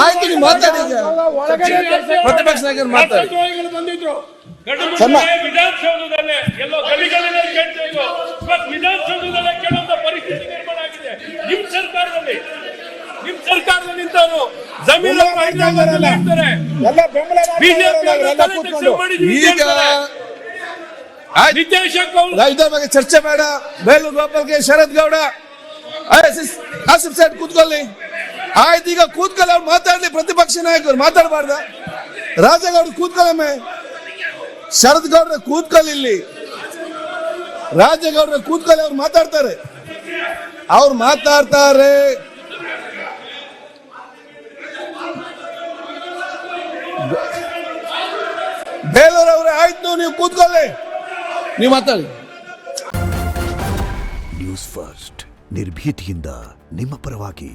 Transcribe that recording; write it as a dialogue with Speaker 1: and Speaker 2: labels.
Speaker 1: ಆಯ್ತು, ನೀವು ಮಾತಾಡಿ. ಪ್ರತಿಪಕ್ಷ ನಾಯಕರು ಮಾತಾಡಿ.
Speaker 2: ವಿಧಾನಸೌಧದಲ್ಲೇ ಎಲ್ಲೋ ಗಲಿಗಳಲ್ಲಿ ಕೇಳ್ತಾ ಇದ್ರು, ವಿಧಾನಸೌಧದಲ್ಲೇ ಕೇಳುವಂತ ಪರಿಸ್ಥಿತಿ ನಿರ್ಮಾಣ ಆಗಿದೆ. ನಿಮ್ ಸರ್ಕಾರದಲ್ಲಿ ಇಂಥವ್ರು ಜಮೀನು
Speaker 1: ಇದ್ರ ಬಗ್ಗೆ ಚರ್ಚೆ ಬೇಡ. ಬೇಲೂರು ಗೋಪಾಲ್ಗೆ ಶರತ್ ಗೌಡ ಆಸಿಫ್ ಸೈಡ್ ಕೂತ್ಕೊಳ್ಳಿ. ಆಯ್ತು, ಈಗ ಕೂತ್ಕೊಳ್ಳಿ, ಅವ್ರು ಮಾತಾಡ್ಲಿ. ಪ್ರತಿಪಕ್ಷ ನಾಯಕರು ಮಾತಾಡಬಾರ್ದ? ರಾಜಗೌಡ ಕೂತ್ಕೊಳ್ಳಮ್ಮೆ. ಶರತ್ ಗೌಡ್ರ ಕೂತ್ಕೊಳ್ಳಿ. ಇಲ್ಲಿ ರಾಜಗೌಡ್ರ ಕೂತ್ಕೊಳ್ಳಿ, ಅವ್ರು ಮಾತಾಡ್ತಾರೆ. ಬೇಲೂರವ್ರೆ ಆಯ್ತು, ನೀವು ಕೂತ್ಕೊಳ್ಳಿ, ನೀವು ಮಾತಾಡಿ.
Speaker 3: ನ್ಯೂಸ್ ಫಸ್ಟ್ ನಿರ್ಭೀತಿಯಿಂದ ನಿಮ್ಮ ಪರವಾಗಿ.